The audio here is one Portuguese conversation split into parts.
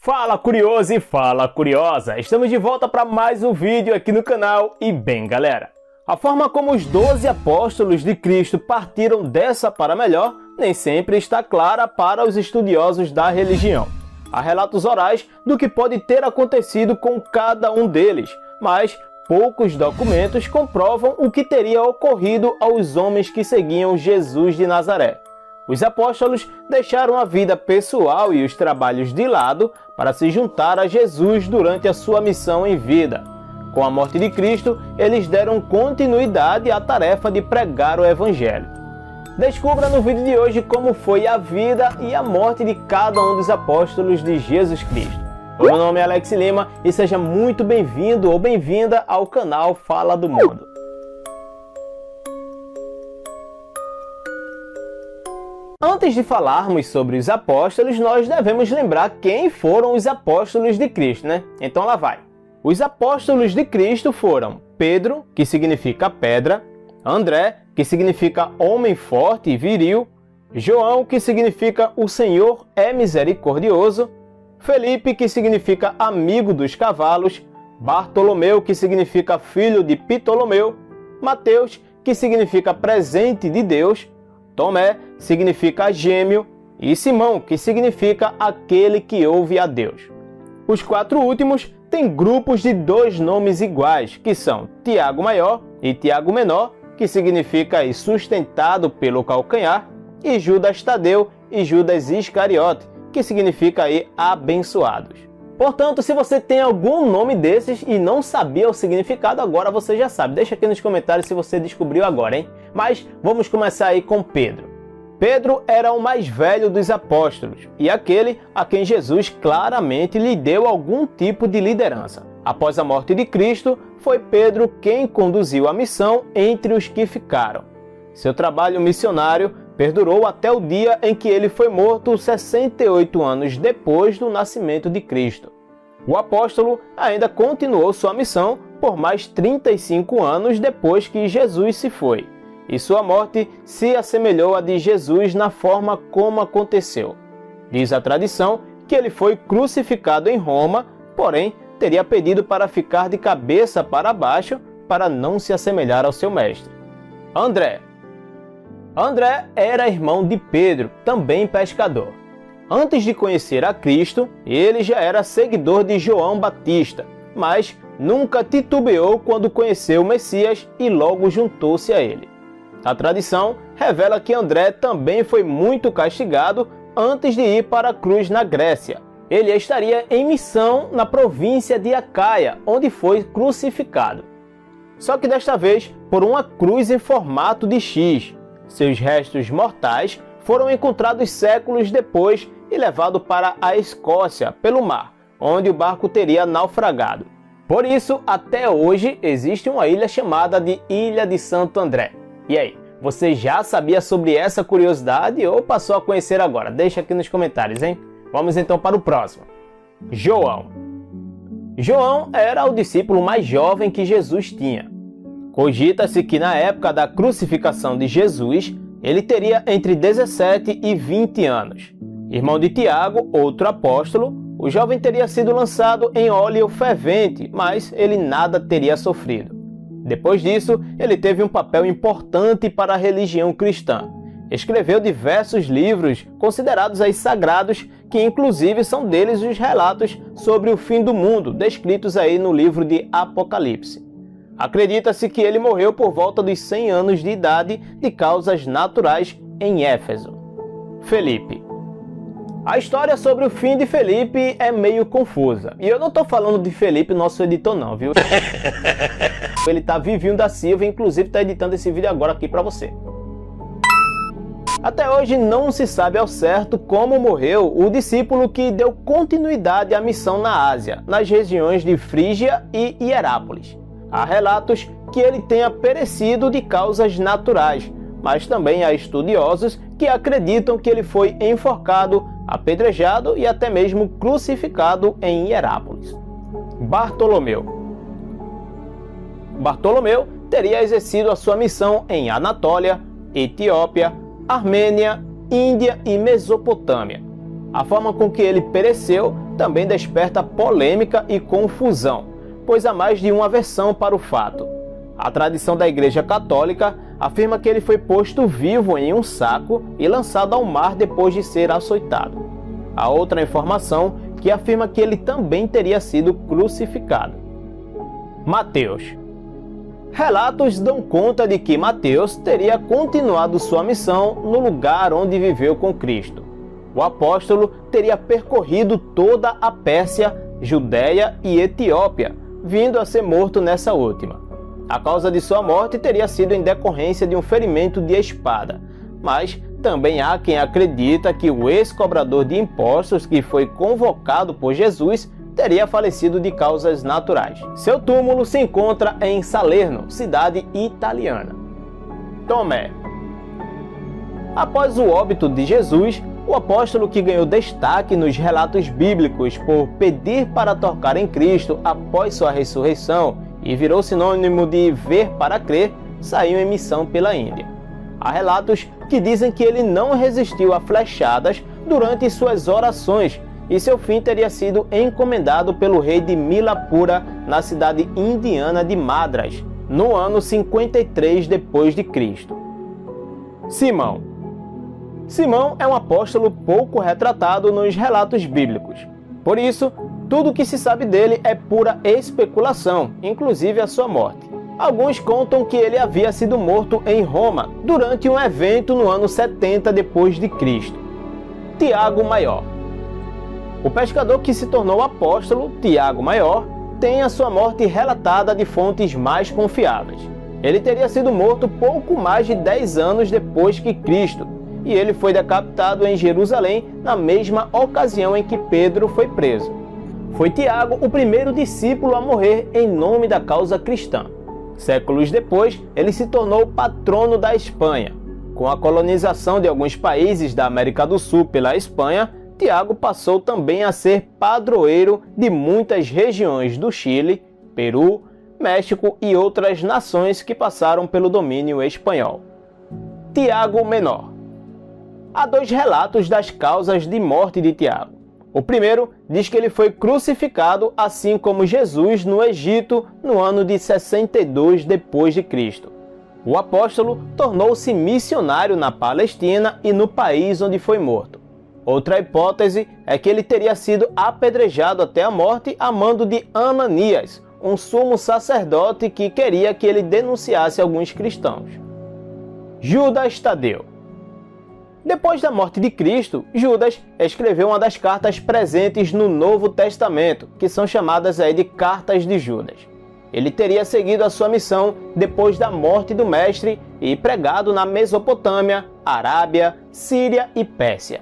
Fala curioso e fala curiosa, estamos de volta para mais um vídeo aqui no canal e bem galera, a forma como os 12 apóstolos de Cristo partiram dessa para melhor nem sempre está clara para os estudiosos da religião. Há relatos orais do que pode ter acontecido com cada um deles, mas poucos documentos comprovam o que teria ocorrido aos homens que seguiam Jesus de Nazaré. Os apóstolos deixaram a vida pessoal e os trabalhos de lado para se juntar a Jesus durante a sua missão em vida. Com a morte de Cristo, eles deram continuidade à tarefa de pregar o Evangelho. Descubra no vídeo de hoje como foi a vida e a morte de cada um dos apóstolos de Jesus Cristo. O meu nome é Alex Lima e seja muito bem-vindo ou bem-vinda ao canal Fala do Mundo. Antes de falarmos sobre os apóstolos, nós devemos lembrar quem foram os apóstolos de Cristo, né? Então lá vai. Os apóstolos de Cristo foram Pedro, que significa pedra, André, que significa homem forte e viril, João, que significa o Senhor é misericordioso, Felipe, que significa amigo dos cavalos, Bartolomeu, que significa filho de Ptolomeu, Mateus, que significa presente de Deus, Tomé significa gêmeo e Simão, que significa aquele que ouve a Deus. Os quatro últimos têm grupos de dois nomes iguais, que são Tiago Maior e Tiago Menor, que significa sustentado pelo calcanhar, e Judas Tadeu e Judas Iscariote, que significa abençoados. Portanto, se você tem algum nome desses e não sabia o significado, agora você já sabe. Deixa aqui nos comentários se você descobriu agora, hein? Mas vamos começar aí com Pedro. Pedro era o mais velho dos apóstolos e aquele a quem Jesus claramente lhe deu algum tipo de liderança. Após a morte de Cristo, foi Pedro quem conduziu a missão entre os que ficaram. Seu trabalho missionário perdurou até o dia em que ele foi morto 68 anos depois do nascimento de Cristo. O apóstolo ainda continuou sua missão por mais 35 anos depois que Jesus se foi, e sua morte se assemelhou à de Jesus na forma como aconteceu. Diz a tradição que ele foi crucificado em Roma, porém teria pedido para ficar de cabeça para baixo para não se assemelhar ao seu mestre. André era irmão de Pedro, também pescador. Antes de conhecer a Cristo, ele já era seguidor de João Batista, mas nunca titubeou quando conheceu o Messias e logo juntou-se a ele. A tradição revela que André também foi muito castigado antes de ir para a cruz na Grécia. Ele estaria em missão na província de Acaia, onde foi crucificado. Só que desta vez por uma cruz em formato de X. Seus restos mortais foram encontrados séculos depois e levados para a Escócia pelo mar, onde o barco teria naufragado. Por isso, até hoje, existe uma ilha chamada de Ilha de Santo André. E aí, você já sabia sobre essa curiosidade ou passou a conhecer agora? Deixa aqui nos comentários, hein? Vamos então para o próximo. João. João era o discípulo mais jovem que Jesus tinha. Cogita-se que na época da crucificação de Jesus, ele teria entre 17 e 20 anos. Irmão de Tiago, outro apóstolo, o jovem teria sido lançado em óleo fervente, mas ele nada teria sofrido. Depois disso, ele teve um papel importante para a religião cristã. Escreveu diversos livros considerados sagrados, que inclusive são deles os relatos sobre o fim do mundo, descritos aí no livro de Apocalipse. Acredita-se que ele morreu por volta dos 100 anos de idade de causas naturais em Éfeso. Felipe. A história sobre o fim de Felipe é meio confusa. E eu não estou falando de Felipe, nosso editor não, viu? Ele tá vivinho da Silva e inclusive está editando esse vídeo agora aqui para você. Até hoje não se sabe ao certo como morreu o discípulo que deu continuidade à missão na Ásia, nas regiões de Frígia e Hierápolis. Há relatos que ele tenha perecido de causas naturais, mas também há estudiosos que acreditam que ele foi enforcado, apedrejado e até mesmo crucificado em Hierápolis. Bartolomeu. Bartolomeu teria exercido a sua missão em Anatólia, Etiópia, Armênia, Índia e Mesopotâmia. A forma com que ele pereceu também desperta polêmica e confusão, pois há mais de uma versão para o fato. A tradição da Igreja Católica afirma que ele foi posto vivo em um saco e lançado ao mar depois de ser açoitado. Há outra informação que afirma que ele também teria sido crucificado. Mateus. Relatos dão conta de que Mateus teria continuado sua missão no lugar onde viveu com Cristo. O apóstolo teria percorrido toda a Pérsia, Judéia e Etiópia, vindo a ser morto nessa última. A causa de sua morte teria sido em decorrência de um ferimento de espada, mas também há quem acredita que o ex-cobrador de impostos que foi convocado por Jesus teria falecido de causas naturais. Seu túmulo se encontra em Salerno, cidade italiana. Tomé. Após o óbito de Jesus, o apóstolo que ganhou destaque nos relatos bíblicos por pedir para tocar em Cristo após sua ressurreição e virou sinônimo de ver para crer, saiu em missão pela Índia. Há relatos que dizem que ele não resistiu a flechadas durante suas orações e seu fim teria sido encomendado pelo rei de Milapura na cidade indiana de Madras, no ano 53 d.C. Simão. Simão é um apóstolo pouco retratado nos relatos bíblicos. Por isso, tudo o que se sabe dele é pura especulação, inclusive a sua morte. Alguns contam que ele havia sido morto em Roma durante um evento no ano 70 d.C. Tiago Maior. O pescador que se tornou apóstolo, Tiago Maior, tem a sua morte relatada de fontes mais confiáveis. Ele teria sido morto pouco mais de 10 anos depois que Cristo, e ele foi decapitado em Jerusalém na mesma ocasião em que Pedro foi preso. Foi Tiago o primeiro discípulo a morrer em nome da causa cristã. Séculos depois, ele se tornou patrono da Espanha. Com a colonização de alguns países da América do Sul pela Espanha, Tiago passou também a ser padroeiro de muitas regiões do Chile, Peru, México e outras nações que passaram pelo domínio espanhol. Tiago Menor. Há dois relatos das causas de morte de Tiago. O primeiro diz que ele foi crucificado assim como Jesus no Egito no ano de 62 d.C. O apóstolo tornou-se missionário na Palestina e no país onde foi morto. Outra hipótese é que ele teria sido apedrejado até a morte a mando de Ananias, um sumo sacerdote que queria que ele denunciasse alguns cristãos. Judas Tadeu. Depois da morte de Cristo, Judas escreveu uma das cartas presentes no Novo Testamento, que são chamadas aí de Cartas de Judas. Ele teria seguido a sua missão depois da morte do mestre e pregado na Mesopotâmia, Arábia, Síria e Pérsia.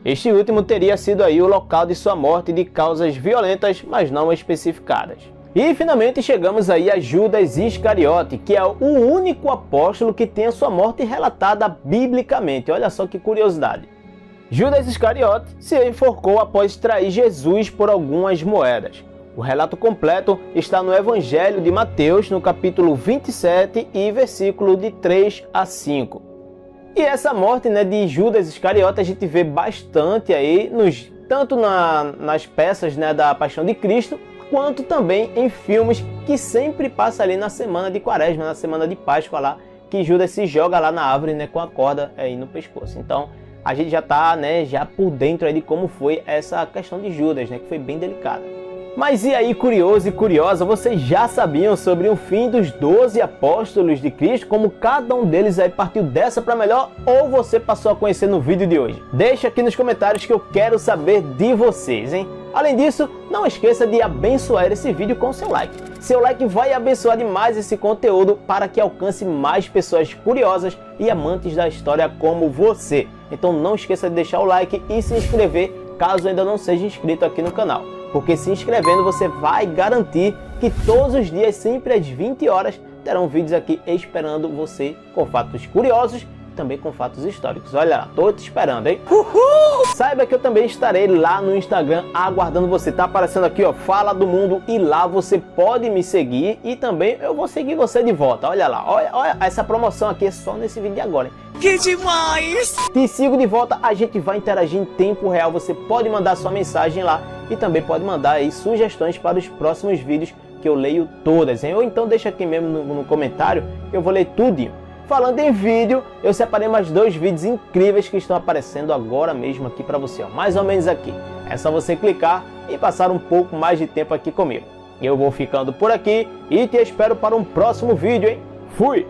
Este último teria sido aí o local de sua morte de causas violentas, mas não especificadas. E finalmente chegamos aí a Judas Iscariote, que é o único apóstolo que tem a sua morte relatada biblicamente. Olha só que curiosidade. Judas Iscariote se enforcou após trair Jesus por algumas moedas. O relato completo está no Evangelho de Mateus, no capítulo 27 e versículo de 3 a 5. E essa morte, de Judas Iscariote a gente vê bastante aí, tanto nas peças da Paixão de Cristo, quanto também em filmes que sempre passa ali na semana de Quaresma, na semana de Páscoa lá, que Judas se joga lá na árvore com a corda aí no pescoço. Então a gente já está já por dentro aí de como foi essa questão de Judas, que foi bem delicada. Mas e aí, curioso e curiosa, vocês já sabiam sobre o fim dos 12 apóstolos de Cristo, como cada um deles aí partiu dessa para melhor, ou você passou a conhecer no vídeo de hoje? Deixa aqui nos comentários que eu quero saber de vocês, hein? Além disso, não esqueça de abençoar esse vídeo com seu like. Seu like vai abençoar demais esse conteúdo para que alcance mais pessoas curiosas e amantes da história como você. Então não esqueça de deixar o like e se inscrever caso ainda não seja inscrito aqui no canal. Porque se inscrevendo você vai garantir que todos os dias, sempre às 20 horas, terão vídeos aqui esperando você com fatos curiosos também com fatos históricos. Olha lá, tô te esperando, hein? Saiba que eu também estarei lá no Instagram aguardando você. Tá aparecendo aqui, ó, Fala do Mundo, e lá você pode me seguir e também eu vou seguir você de volta. Olha lá, olha essa promoção aqui é só nesse vídeo de agora, hein? Que demais! Te sigo de volta, a gente vai interagir em tempo real. Você pode mandar sua mensagem lá e também pode mandar aí sugestões para os próximos vídeos que eu leio todas, hein? Ou então deixa aqui mesmo no comentário que eu vou ler tudinho. Falando em vídeo, eu separei mais 2 vídeos incríveis que estão aparecendo agora mesmo aqui para você, ó, mais ou menos aqui. É só você clicar e passar um pouco mais de tempo aqui comigo. Eu vou ficando por aqui e te espero para um próximo vídeo, hein? Fui!